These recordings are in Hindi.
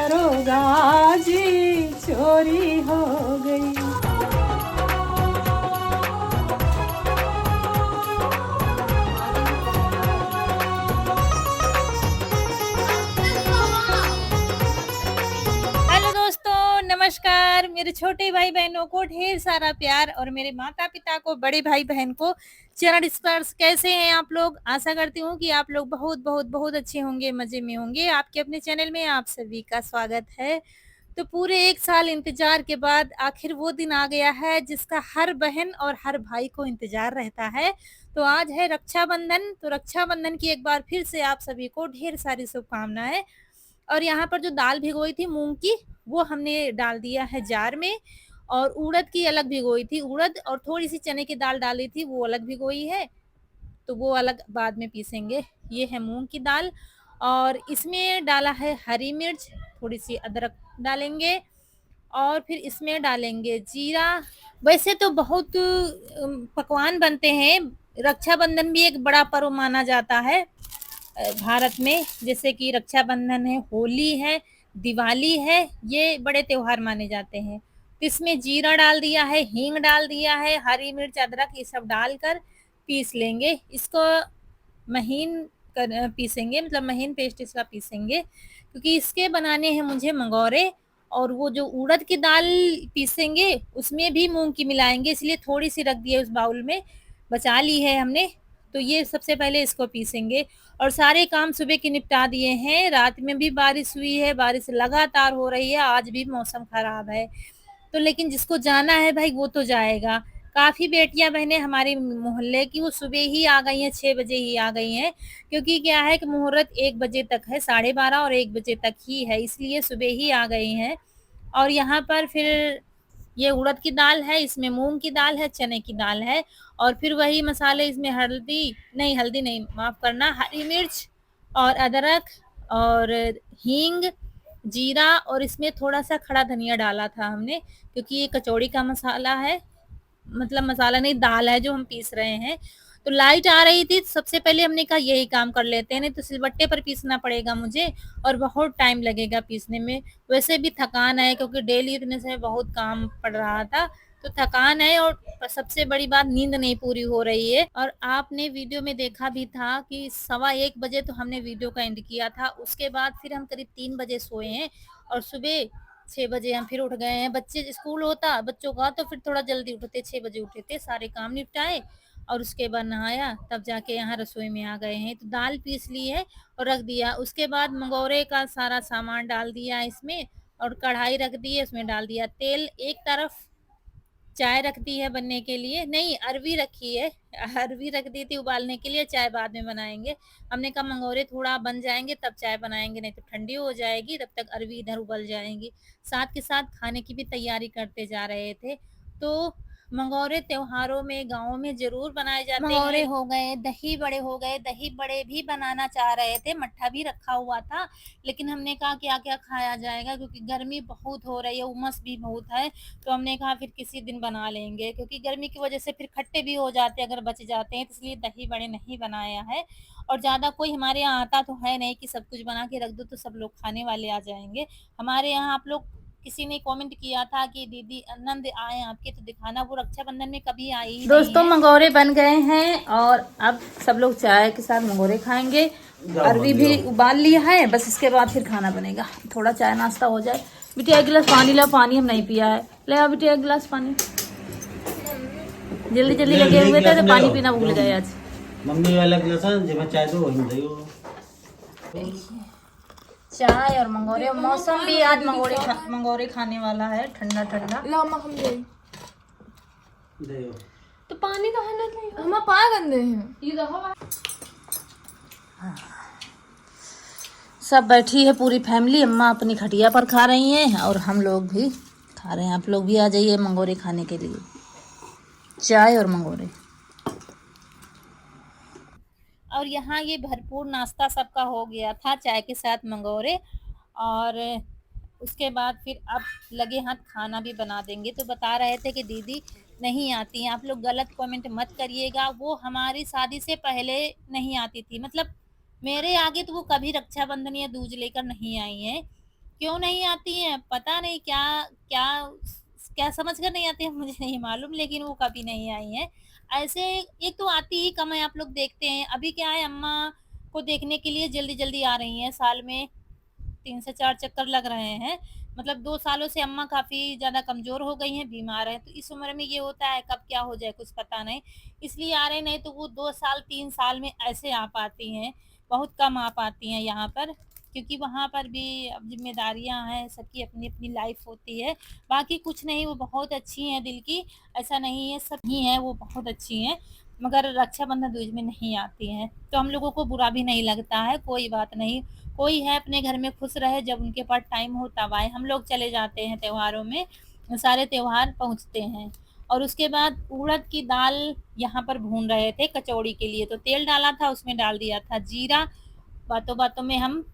दरोगा जी चोरी हो गई। हेलो दोस्तों, नमस्कार। मेरे छोटे भाई बहनों को ढेर सारा प्यार और मेरे माता पिता को, बड़े भाई बहन को चरण स्पर्श। कैसे हैं आप लोग? आशा करती हूँ कि आप लोग बहुत बहुत बहुत अच्छे होंगे, मजे में होंगे। आपके अपने चैनल में आप सभी का स्वागत है। तो पूरे 1 साल इंतजार के बाद आखिर वो दिन आ गया है जिसका हर बहन और हर भाई को इंतजार रहता है। तो आज है रक्षाबंधन। तो रक्षाबंधन की एक बार फिर से आप सभी को ढेर सारी शुभकामनाएं। और यहाँ पर जो दाल भिगोई थी मूंग की, वो हमने डाल दिया है जार में। और उड़द की अलग भिगोई थी, उड़द और थोड़ी सी चने की दाल डाली थी, वो अलग भिगोई है, तो वो अलग बाद में पीसेंगे। ये है मूंग की दाल और इसमें डाला है हरी मिर्च, थोड़ी सी अदरक डालेंगे और फिर इसमें डालेंगे जीरा। वैसे तो बहुत पकवान बनते हैं। रक्षाबंधन भी एक बड़ा पर्व माना जाता है भारत में। जैसे कि रक्षाबंधन है, होली है, दिवाली है, ये बड़े त्योहार माने जाते हैं। तो इसमें जीरा डाल दिया है, हींग डाल दिया है, हरी मिर्च, अदरक ये सब डालकर पीस लेंगे इसको। महीन पीसेंगे, मतलब महीन पेस्ट इसका पीसेंगे, क्योंकि इसके बनाने हैं मुझे मंगोरे। और वो जो उड़द की दाल पीसेंगे उसमें भी मूंग की मिलाएंगे, इसलिए थोड़ी सी रख दी है उस बाउल में, बचा ली है हमने। तो ये सबसे पहले इसको पीसेंगे और सारे काम सुबह के निपटा दिए हैं। रात में भी बारिश हुई है, बारिश लगातार हो रही है, आज भी मौसम खराब है। तो लेकिन जिसको जाना है भाई वो तो जाएगा। काफ़ी बेटियां बहनें हमारे मोहल्ले की वो सुबह ही आ गई हैं, 6 बजे ही आ गई हैं, क्योंकि क्या है कि मुहूर्त 1 बजे तक है, 12:30 और 1 बजे तक ही है, इसलिए सुबह ही आ गई हैं। और यहाँ पर फिर ये उड़द की दाल है, इसमें मूंग की दाल है, चने की दाल है और फिर वही मसाले, इसमें हल्दी नहीं, माफ़ करना, हरी मिर्च और अदरक और हींग, जीरा और इसमें थोड़ा-सा खड़ा धनिया डाला था हमने, क्योंकि ये कचौड़ी का मसाला है, मतलब मसाला नहीं, दाल है जो हम पीस रहे हैं। तो लाइट आ रही थी, सबसे पहले हमने कहा यही काम कर लेते हैं, नहीं तो सिलबट्टे पर पीसना पड़ेगा मुझे और बहुत टाइम लगेगा पीसने में। वैसे भी थकान है, क्योंकि डेली इतने से बहुत काम पड़ रहा था, तो थकान है और सबसे बड़ी बात नींद नहीं पूरी हो रही है। और आपने वीडियो में देखा भी था कि 1:15 बजे तो हमने वीडियो का एंड किया था, उसके बाद फिर हम करीब 3 बजे सोए हैं और सुबह 6 बजे हम फिर उठ गए हैं। बच्चे स्कूल होता बच्चों का तो फिर थोड़ा जल्दी उठते, 6 बजे उठे थे, सारे काम निपटाए और उसके बाद नहाया, तब जाके यहाँ रसोई में आ गए हैं। तो दाल पीस ली है और रख दिया। उसके बाद मंगोरे का सारा सामान डाल दिया इसमें और कढ़ाई रख दी है, उसमें डाल दिया तेल। एक तरफ चाय रख दी है बनने के लिए, नहीं अरवी रखी है, अरवी रख दी थी उबालने के लिए, चाय बाद में बनाएंगे। हमने कहा मंगोरे थोड़ा बन जाएंगे तब चाय बनाएंगे, नहीं तो ठंडी हो जाएगी, तब तक अरवी इधर उबल जाएंगी। साथ के साथ खाने की भी तैयारी करते जा रहे थे। तो मंगोरे त्योहारों में गाँव में ज़रूर बनाए जाते हैं। मंगोरे हो गए, दही बड़े हो गए, दही बड़े भी बनाना चाह रहे थे, मट्ठा भी रखा हुआ था, लेकिन हमने कहा क्या-क्या खाया जाएगा, क्योंकि गर्मी बहुत हो रही है, उमस भी बहुत है, तो हमने कहा फिर किसी दिन बना लेंगे, क्योंकि गर्मी की वजह से फिर खट्टे भी हो जाते हैं अगर बच जाते हैं, तो इसलिए दही बड़े नहीं बनाया है। और ज़्यादा कोई हमारे यहाँ आता तो है नहीं कि सब कुछ बना के रख दो तो सब लोग खाने वाले आ जाएंगे। हमारे यहाँ आप लोग, किसी ने कमेंट किया था कि दीदी नंद आए आपके तो दिखाना, वो रक्षाबंधन में कभी आई ही दोस्तों नहीं है। मंगोरे बन गए हैं और अब सब लोग चाय के साथ मंगोरे खाएंगे। अरवी भी उबाल लिया है, बस इसके बाद फिर खाना बनेगा, थोड़ा चाय नाश्ता हो जाए। बिटिया एक गिलास पानी ला, पानी हम नहीं पिया है, ले आओ बिटिया एक गिलास पानी। जल्दी जल्दी लगे हुए थे तो पानी पीना भूल गए आज। मम्मी वाला गिलास जब चाय तो वही दई चाय और मंगोरे, मौसम भी आज मंगोरे खाने वाला है, ठंडा ठंडा। तो पानी कहाँ लेते हम पा गंदे हैं ये देखो। सब बैठी है पूरी फैमिली, अम्मा अपनी खटिया पर खा रही हैं और हम लोग भी खा रहे हैं। आप लोग भी आ जाइए मंगोरे खाने के लिए, चाय और मंगोरे। और यहाँ ये भरपूर नाश्ता सबका हो गया था, चाय के साथ मंगोरे। और उसके बाद फिर अब लगे हाथ खाना भी बना देंगे। तो बता रहे थे कि दीदी नहीं आती हैं, आप लोग गलत कमेंट मत करिएगा, वो हमारी शादी से पहले नहीं आती थी, मतलब मेरे आगे तो वो कभी रक्षाबंधन या दूज लेकर नहीं आई हैं। क्यों नहीं आती हैं पता नहीं, क्या क्या क्या समझ कर नहीं आती है मुझे नहीं मालूम, लेकिन वो कभी नहीं आई हैं। ऐसे एक तो आती ही कम है, आप लोग देखते हैं अभी क्या है, अम्मा को देखने के लिए जल्दी जल्दी आ रही हैं, साल में 3 से 4 चक्कर लग रहे हैं। मतलब 2 सालों से अम्मा काफ़ी ज़्यादा कमज़ोर हो गई हैं, बीमार हैं, तो इस उम्र में ये होता है कब क्या हो जाए कुछ पता नहीं, इसलिए आ रहे, नहीं तो वो 2 साल 3 साल में ऐसे आ पाती हैं, बहुत कम आ पाती हैं यहाँ पर, क्योंकि वहाँ पर भी अब ज़िम्मेदारियाँ हैं, सबकी अपनी-अपनी लाइफ़ होती है। बाकी कुछ नहीं, वो बहुत अच्छी हैं दिल की, ऐसा नहीं है, सब ही हैं, वो बहुत अच्छी हैं, मगर रक्षाबंधन दूज में नहीं आती हैं, तो हम लोगों को बुरा भी नहीं लगता है, कोई बात नहीं। कोई है अपने घर में खुश रहे, जब उनके पास टाइम हो तब आए, हम लोग चले जाते हैं त्योहारों में, सारे त्योहार पहुँचते हैं। और उसके बाद उड़द की दाल यहाँ पर भून रहे थे कचौड़ी के लिए, तो तेल डाला था, उसमें डाल दिया था जीरा, बातों-बातों में हम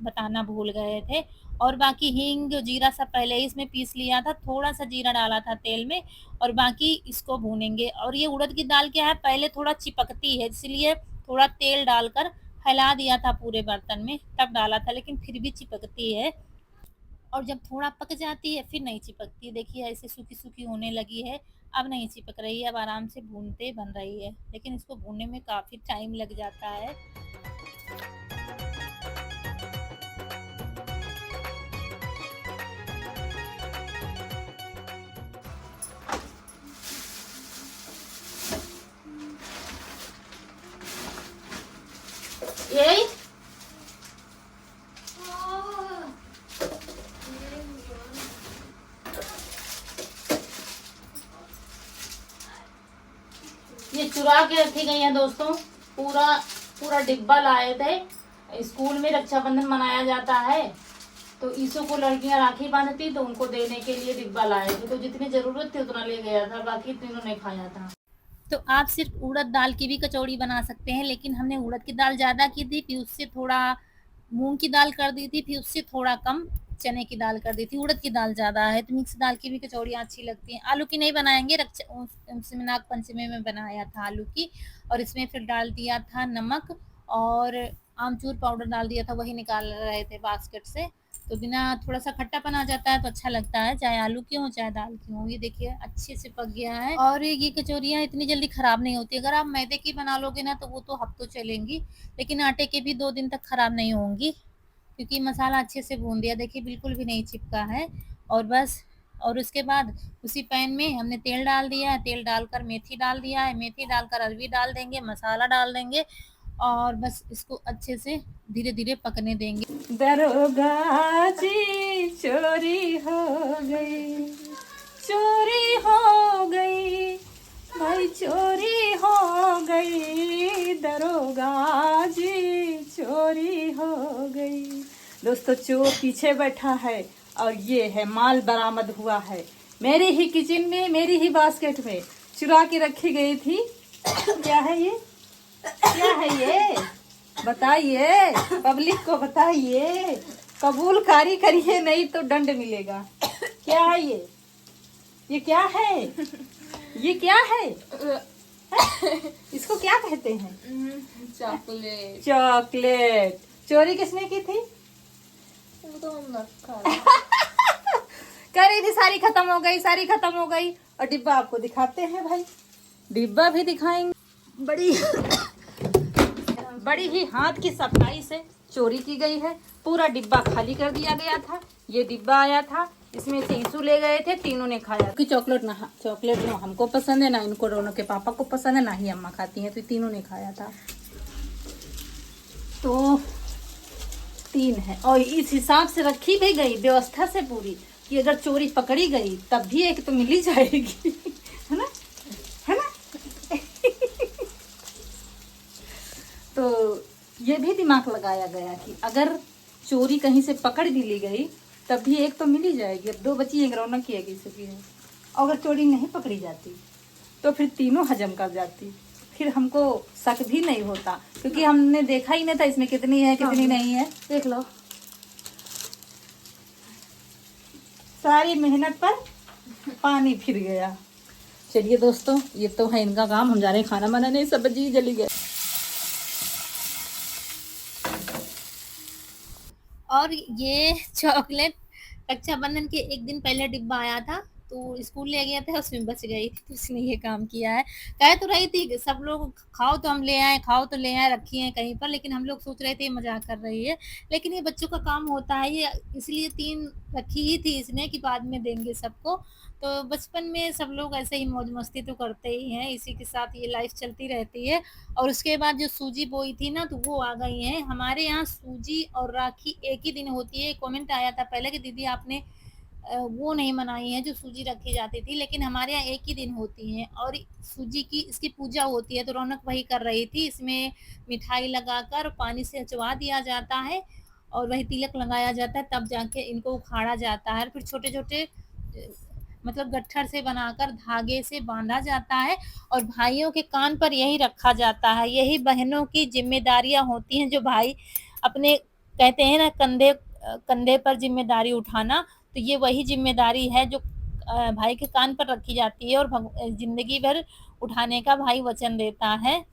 बताना भूल गए थे, और बाकी हींग, जीरा सब पहले ही इसमें पीस लिया था, थोड़ा-सा जीरा डाला था तेल में, और बाकी इसको भूनेंगे। और ये उड़द की दाल क्या है, पहले थोड़ा चिपकती है, इसलिए थोड़ा तेल डालकर फैला दिया था पूरे बर्तन में, तब डाला था, लेकिन फिर भी चिपकती है, और जब थोड़ा पक जाती है फिर नहीं चिपकती। देखिए ऐसे सूखी-सूखी होने लगी है, अब नहीं चिपक रही है, अब आराम से भूनते बन रही है, लेकिन इसको भूनने में काफ़ी टाइम लग जाता है। यही ये चुरा के रखी गई है दोस्तों, पूरा पूरा डिब्बा लाए थे, स्कूल में रक्षाबंधन मनाया जाता है, तो ईसो को लड़कियां राखी बांधती तो उनको देने के लिए डिब्बा लाए थे, तो जितनी जरूरत थी उतना ले गया था, बाकी तीनों ने खाया था। तो आप सिर्फ उड़द दाल की भी कचौड़ी बना सकते हैं, लेकिन हमने उड़द की दाल ज़्यादा की थी, फिर उससे थोड़ा मूंग की दाल कर दी थी, फिर उससे थोड़ा कम चने की दाल कर दी थी, उड़द की दाल ज़्यादा है, तो मिक्स दाल की भी कचौड़ियाँ अच्छी लगती हैं। आलू की नहीं बनाएंगे, उसमें नाग पंचमी में बनाया था आलू की, और इसमें फिर डाल दिया था नमक, और आमचूर पाउडर डाल दिया था, वही निकाल रहे थे बास्केट से, तो बिना थोड़ा सा खट्टापन आ जाता है तो अच्छा लगता है, चाहे आलू की हो चाहे दाल की हो। ये देखिए अच्छे से पक गया है, और ये कचौरियाँ इतनी जल्दी खराब नहीं होती, अगर आप मैदे की बना लोगे ना तो वो तो हफ्तों चलेंगी, लेकिन आटे के भी 2 दिन तक खराब नहीं होंगी, क्योंकि मसाला अच्छे से भून दिया, देखिए बिल्कुल भी नहीं चिपका है। और बस, और उसके बाद उसी पैन में हमने तेल डाल दिया है, तेल डालकर मेथी डाल दिया है, मेथी डालकर अरवी डाल देंगे, मसाला डाल देंगे, और बस इसको अच्छे से धीरे धीरे पकने देंगे। दरोगा जी चोरी हो गई, चोरी हो गई, भाई चोरी हो गई, दरोगा जी चोरी हो गई। दोस्तों चोर पीछे बैठा है और ये है माल बरामद हुआ है, मेरे ही किचन में, मेरी ही बास्केट में चुरा के रखी गई थी। क्या है ये, क्या है ये, बताइए, पब्लिक को बताइए, कबूलकारी करिए नहीं तो दंड मिलेगा। क्या है ये क्या है, ये क्या है? इसको क्या कहते हैं? चॉकलेट। चॉकलेट। चोरी किसने की थी? वो तो हम रखा करी थी, सारी खत्म हो गई, सारी खत्म हो गई। और डिब्बा आपको दिखाते हैं भाई, डिब्बा भी दिखाएंगे। बड़ी ही हाथ की सफाई से चोरी की गई है, पूरा डिब्बा खाली कर दिया गया था। ये डिब्बा आया था, इसमें से ईसू ले गए थे, तीनों ने खाया कि चॉकलेट ना, चॉकलेट ना हमको पसंद है, ना इनको दोनों के पापा को पसंद है, ना ही अम्मा खाती हैं, तो तीनों ने खाया था। तो 3 है, और इस हिसाब से रखी भी गई व्यवस्था से पूरी, कि अगर चोरी पकड़ी गई तब भी एक तो मिल ही जाएगी, है ना, है ना। तो ये भी दिमाग लगाया गया कि अगर चोरी कहीं से पकड़ भी ली गई तब भी एक तो मिल ही जाएगी। अब 2 बची एक रौनक किएगी सकी है, अगर चोरी नहीं पकड़ी जाती तो फिर तीनों हजम कर जाती, फिर हमको शक भी नहीं होता, क्योंकि हमने देखा ही नहीं था इसमें कितनी है कितनी नहीं है। देख लो, सारी मेहनत पर पानी फिर गया। चलिए दोस्तों, ये तो है इनका काम, हम जा रहे हैं खाना बनाने, सब्जी जली गई। और ये चॉकलेट रक्षाबंधन के एक दिन पहले डिब्बा आया था, तो स्कूल ले गया था, उसमें बच गई थी, तो उसने ये काम किया है। कह तो रही थी कि सब लोग खाओ तो हम ले आए, खाओ तो ले आए, रखी हैं कहीं पर, लेकिन हम लोग सोच रहे थे ये मजाक कर रही है। लेकिन ये बच्चों का काम होता है, ये इसलिए 3 रखी ही थी इसने कि बाद में देंगे सबको। तो बचपन में सब लोग ऐसे ही मौज मस्ती तो करते ही हैं, इसी के साथ ये लाइफ चलती रहती है। और उसके बाद जो सूजी बोई थी ना, तो वो आ गई हैं। हमारे यहाँ सूजी और राखी एक ही दिन होती है। कमेंट आया था पहले कि दीदी आपने वो नहीं मनाई है जो सूजी रखी जाती थी, लेकिन हमारे यहाँ एक ही दिन होती है। और सूजी की इसकी पूजा होती है, तो रौनक वही कर रही थी। इसमें मिठाई लगाकर पानी से अचवा दिया जाता है और वही तिलक लगाया जाता है, तब जाके इनको उखाड़ा जाता है। फिर छोटे छोटे मतलब गट्ठर से बनाकर धागे से बांधा जाता है और भाइयों के कान पर यही रखा जाता है। यही बहनों की जिम्मेदारियां होती हैं, जो भाई अपने कहते हैं ना कंधे पर जिम्मेदारी उठाना, तो ये वही जिम्मेदारी है जो भाई के कान पर रखी जाती है और जिंदगी भर उठाने का भाई वचन देता है।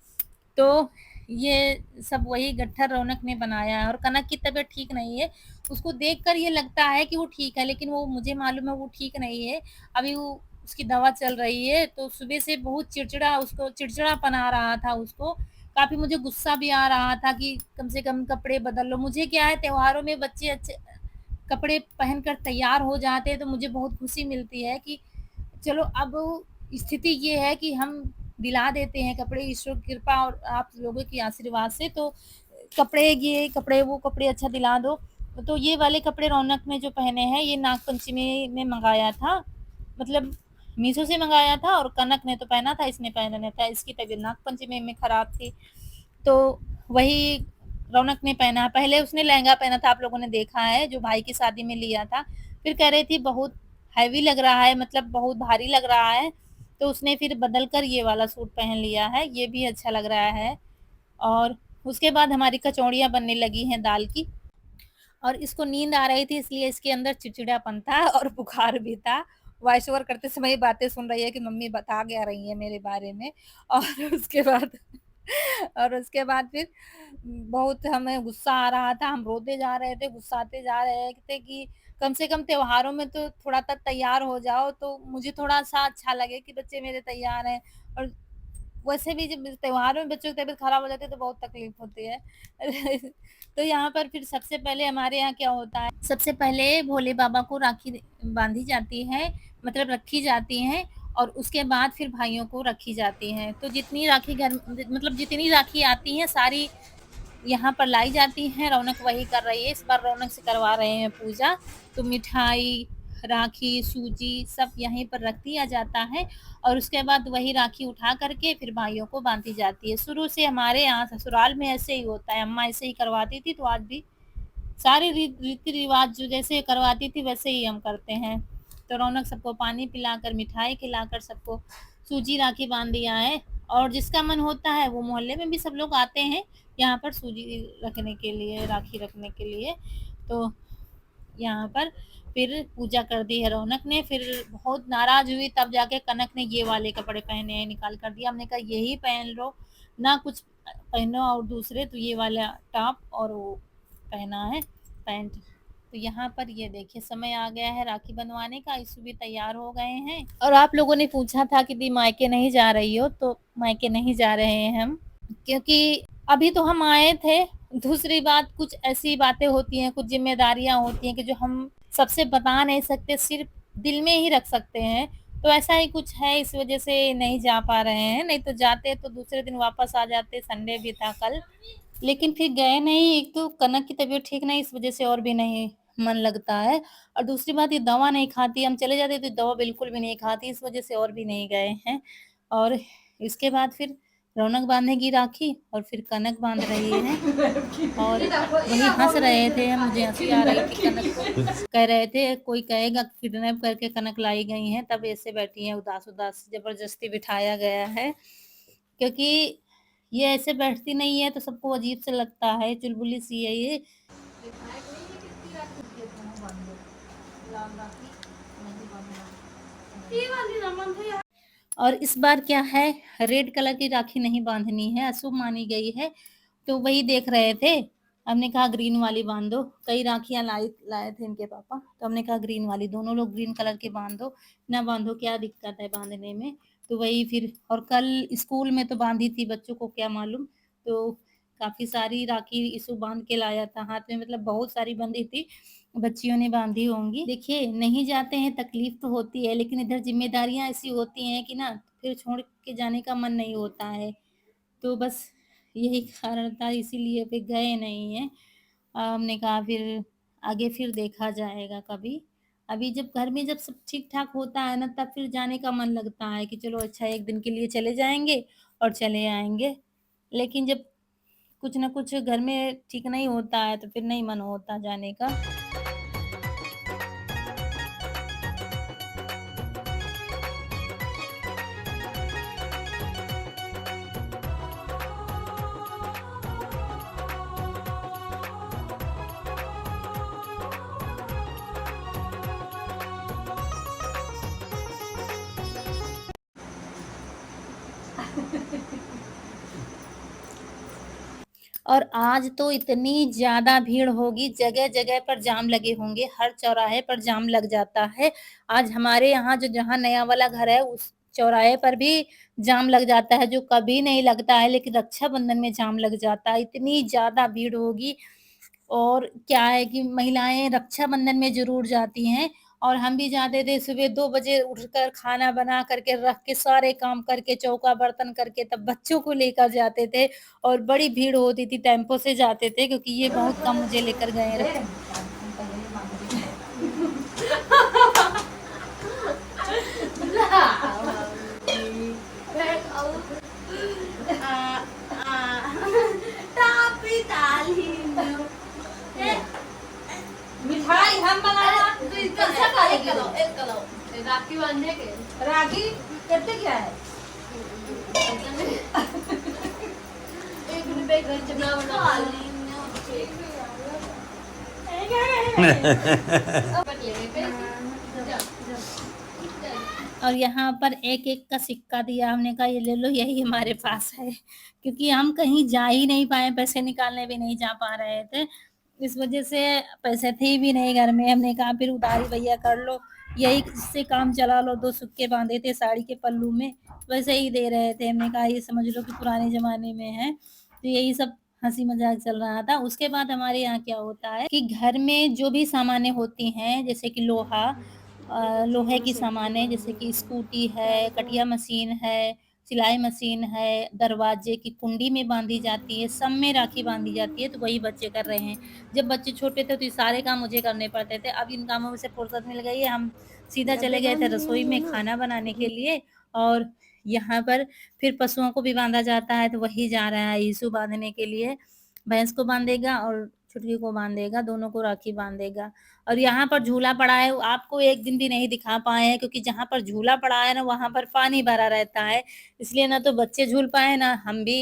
तो ये सब वही गट्ठर रौनक ने बनाया है। और कनक की तबीयत ठीक नहीं है, उसको देखकर ये लगता है कि वो ठीक है, लेकिन वो मुझे मालूम है वो ठीक नहीं है। अभी वो उसकी दवा चल रही है, तो सुबह से बहुत उसको चिड़चिड़ापन आ रहा था, उसको काफ़ी मुझे गुस्सा भी आ रहा था कि कम से कम कपड़े बदल लो। मुझे क्या है, त्योहारों में बच्चे अच्छे कपड़े पहनकर तैयार हो जाते हैं तो मुझे बहुत खुशी मिलती है कि चलो अब स्थिति ये है कि हम दिला देते हैं कपड़े, ईश्वर की कृपा और आप लोगों की आशीर्वाद से। तो वो कपड़े अच्छा दिला दो। तो ये वाले कपड़े रौनक ने जो पहने हैं, ये नाग पंचमी में मंगाया था, मतलब मीशो से मंगाया था। और कनक ने तो पहना था, इसने पहना था, इसकी तबीयत नाग पंचमी में खराब थी, तो वही रौनक ने पहना। पहले उसने लहंगा पहना था, आप लोगों ने देखा है, जो भाई की शादी में लिया था। फिर कह रही थी बहुत हैवी लग रहा है, मतलब बहुत भारी लग रहा है, तो उसने फिर बदल कर ये वाला सूट पहन लिया है, ये भी अच्छा लग रहा है। और उसके बाद हमारी कचौड़ियाँ बनने लगी हैं दाल की। और इसको नींद आ रही थी, इसलिए इसके अंदर चिड़चिड़ापन था और बुखार भी था। वॉइस ओवर करते समय ये बातें सुन रही है कि मम्मी बता क्या रही है मेरे बारे में। और उसके बाद फिर बहुत हमें गुस्सा आ रहा था, हम रोते जा रहे थे, गुस्साते जा रहे थे कि कम से कम त्योहारों में तो थोड़ा तक तैयार हो जाओ, तो मुझे थोड़ा सा अच्छा लगे कि बच्चे मेरे तैयार हैं। और वैसे भी जब त्योहारों में बच्चों की तबीयत खराब हो जाती है तो बहुत तकलीफ होती है। तो यहाँ पर फिर सबसे पहले हमारे यहाँ क्या होता है, सबसे पहले भोले बाबा को राखी बांधी जाती है, मतलब रखी जाती है। और उसके बाद फिर भाइयों को रखी जाती है। तो जितनी राखी घर मतलब जितनी राखी आती हैं सारी यहाँ पर लाई जाती हैं। रौनक वही कर रही है, इस बार रौनक से करवा रहे हैं पूजा। तो मिठाई, राखी, सूजी सब यहीं पर रख दिया जाता है और उसके बाद वही राखी उठा करके फिर भाइयों को बांधी जाती है। शुरू से हमारे यहाँ ससुराल में ऐसे ही होता है, अम्मा ऐसे ही करवाती थी, तो आज भी सारे रीति रिवाज जो जैसे करवाती थी वैसे ही हम करते हैं। तो रौनक सबको पानी पिलाकर, मिठाई खिलाकर सबको सूजी राखी बांध दिया है। और जिसका मन होता है वो मोहल्ले में भी सब लोग आते हैं यहाँ पर सूजी रखने के लिए, राखी रखने के लिए। तो यहाँ पर फिर पूजा कर दी है रौनक ने। फिर बहुत नाराज हुई, तब जाके कनक ने ये वाले कपड़े पहने हैं, निकाल कर दिया। हमने कहा यही पहन लो ना, कुछ पहनो और दूसरे। तो ये वाला टॉप और वो पहना है पैंट। तो यहाँ पर ये देखिए समय आ गया है राखी बनवाने का, इस भी तैयार हो गए हैं। और आप लोगों ने पूछा था कि दी मायके नहीं जा रही हो, तो मायके नहीं जा रहे हैं हम, क्योंकि अभी तो हम आए थे। दूसरी बात, कुछ ऐसी बातें होती हैं, कुछ जिम्मेदारियां होती हैं कि जो हम सबसे बता नहीं सकते, सिर्फ दिल में ही रख सकते हैं। तो ऐसा ही कुछ है, इस वजह से नहीं जा पा रहे हैं, नहीं तो जाते तो दूसरे दिन वापस आ जाते। संडे भी था कल, लेकिन फिर गए नहीं। एक तो कनक की तबीयत ठीक नहीं, इस वजह से और भी नहीं मन लगता है। और दूसरी बात, ये दवा नहीं खाती, हम चले जाते तो दवा बिल्कुल भी नहीं खाती, इस वजह से और भी नहीं गए हैं। और इसके बाद फिर रौनक बांधेगी राखी और फिर कनक बांध रही है। और वही हंस रहे थे, मुझे हंसी आ रही थी कनक को। कह रहे थे कोई कहेगा किडनैप करके कनक लाई गई हैं, तब ऐसे बैठी हैं उदास उदास, जबरदस्ती बिठाया गया है। क्योंकि ये ऐसे बैठती नहीं है तो सबको अजीब से लगता है, चुलबुली सी है ये। और इस बार क्या है, रेड कलर की राखी नहीं बांधनी है, अशुभ मानी गई है। तो वही देख रहे थे हमने कहा ग्रीन वाली बांध दो, कई राखियां लाए थे इनके पापा, तो हमने कहा ग्रीन वाली, दोनों लोग ग्रीन कलर के बांध दो, ना बांधो क्या दिक्कत है बांधने में। तो वही फिर, और कल स्कूल में तो बांधी थी, बच्चों को क्या मालूम, तो काफी सारी राखी इसु बांध के लाया था हाथ में, मतलब बहुत सारी बंधी थी, बच्चियों ने बांधी होंगी। देखिए नहीं जाते हैं तकलीफ तो होती है, लेकिन इधर जिम्मेदारियां ऐसी होती हैं कि ना फिर छोड़ के जाने का मन नहीं होता है, तो बस यही कारण था, इसीलिए फिर गए नहीं हैं। हमने कहा फिर आगे फिर देखा जाएगा कभी। अभी जब घर में जब सब ठीक-ठाक होता है ना, तब फिर जाने का मन लगता है कि चलो अच्छा 1 दिन के लिए चले जाएँगे और चले आएँगे। लेकिन जब कुछ न कुछ घर में ठीक नहीं होता है, तो फिर नहीं मन होता जाने का। और आज तो इतनी ज़्यादा भीड़ होगी, जगह-जगह पर जाम लगे होंगे, हर चौराहे पर जाम लग जाता है। आज हमारे यहाँ जो जहाँ नया वाला घर है, उस चौराहे पर भी जाम लग जाता है, जो कभी नहीं लगता है, लेकिन रक्षाबंधन में जाम लग जाता है, इतनी ज़्यादा भीड़ होगी। और क्या है कि महिलाएँ रक्षाबंधन में ज़रूर जाती हैं, और हम भी जाते थे सुबह 2 बजे उठकर खाना बना कर के रख के सारे काम करके चौका बर्तन करके तब बच्चों को लेकर जाते थे, और बड़ी भीड़ होती थी, टेम्पो से जाते थे क्योंकि ये बहुत कम मुझे लेकर गए रहे। मिठाई हम बनाना कैसा का एक कलो राखी बांधने के राखी कितने क्या है? 1 रुपए का चना बना और यहाँ पर एक-एक का सिक्का दिया, हमने कहा ये ले लो, यही हमारे पास है, क्योंकि हम कहीं जा ही नहीं पाए, पैसे निकालने भी नहीं जा पा रहे थे। इस वज़ह से पैसे थे भी नहीं घर में, हमने कहा फिर उधारी भैया कर लो, यही इससे काम चला लो, 2 सिक्के बाँधे थे साड़ी के पल्लू में, वैसे ही दे रहे थे। हमने कहा ये समझ लो कि पुराने ज़माने में है, तो यही सब हँसी-मज़ाक चल रहा था। उसके बाद हमारे यहाँ क्या होता है कि घर में जो भी सामानें होती हैं, जैसे कि लोहे की सामानें जैसे कि स्कूटी है, कटिया मशीन है, सिलाई मशीन है, दरवाजे की कुंडी में बाँधी जाती है, सब में राखी बाँधी जाती है, तो वही बच्चे कर रहे हैं। जब बच्चे छोटे थे तो ये सारे काम मुझे करने पड़ते थे, अब इन कामों में से फुर्सत मिल गई है, हम सीधा चले गए थे रसोई में खाना बनाने के लिए। और यहाँ पर फिर पशुओं को भी बाँधा जाता है, तो वही जा रहा है यीशु बाँधने के लिए, भैंस को बाँधेगा और छुटकी को बाँधेगा, दोनों को राखी बाँधेगा। और यहाँ पर झूला पड़ा है, आपको एक दिन भी नहीं दिखा पाए हैं, क्योंकि जहाँ पर झूला पड़ा है ना, वहाँ पर पानी भरा रहता है, इसलिए ना तो बच्चे झूल पाए, ना हम भी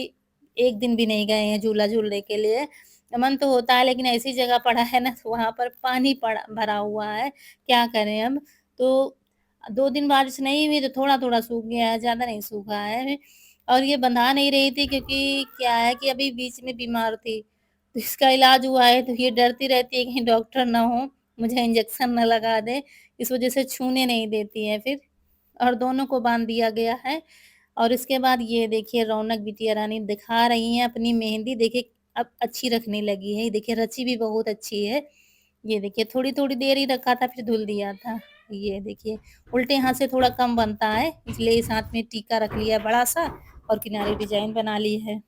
एक दिन भी नहीं गए हैं झूला झूलने के लिए। मन तो होता है, लेकिन ऐसी जगह पड़ा है ना, तो वहाँ पर पानी पड़ा भरा हुआ है, क्या करें अब? तो 2 दिन बारिश नहीं हुई तो थोड़ा-थोड़ा सूख गया है, ज़्यादा नहीं सूखा है। और ये बँधा नहीं रही थी, क्योंकि क्या है कि अभी बीच में बीमार थी, तो इसका इलाज हुआ है, तो ये डरती रहती है कहीं डॉक्टर ना हो, मुझे इंजेक्शन ना लगा दें, इस वज़ह से छूने नहीं देती है फिर। और दोनों को बाँध दिया गया है। और इसके बाद ये देखिए रौनक बिटिया रानी दिखा रही हैं अपनी मेहंदी, देखिए अब अच्छी रखने लगी है, ये देखिए रची भी बहुत अच्छी है। ये देखिए थोड़ी-थोड़ी देर ही रखा था, फिर धुल दिया था। ये देखिए उल्टे हाथ से थोड़ा कम बनता है, इसलिए इस हाथ में टीका रख लिया बड़ा-सा और किनारे डिज़ाइन बना ली है।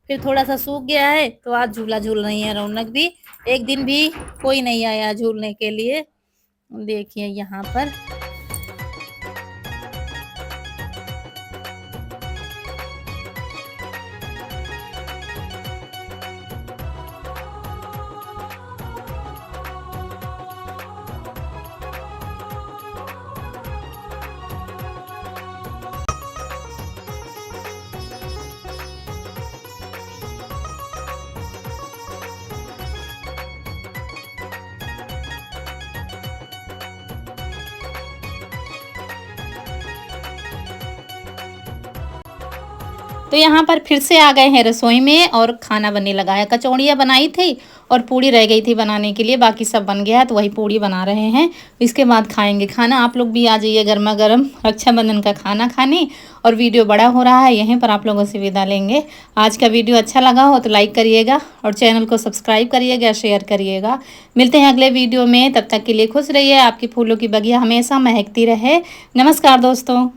फिर थोड़ा-सा सूख गया है, तो आज झूला झूल रही हैं रौनक भी। एक दिन भी कोई नहीं आया झूलने के लिए। देखिए यहाँ पर तो यहाँ पर फिर से आ गए हैं रसोई में और खाना बनने लगा है। कचौड़ियाँ बनाई थी और पूड़ी रह गई थी बनाने के लिए, बाकी सब बन गया है तो वही पूड़ी बना रहे हैं। इसके बाद खाएंगे खाना। आप लोग भी आ जाइए गर्मा गर्म रक्षाबंधन का खाना खाने। और वीडियो बड़ा हो रहा है, यहीं पर आप लोगों से विदा लेंगे। आज का वीडियो अच्छा लगा हो तो लाइक करिएगा और चैनल को सब्सक्राइब करिएगा, शेयर करिएगा। मिलते हैं अगले वीडियो में, तब तक के लिए खुश रहिए। आपकी फूलों की बगिया हमेशा महकती रहे। नमस्कार दोस्तों।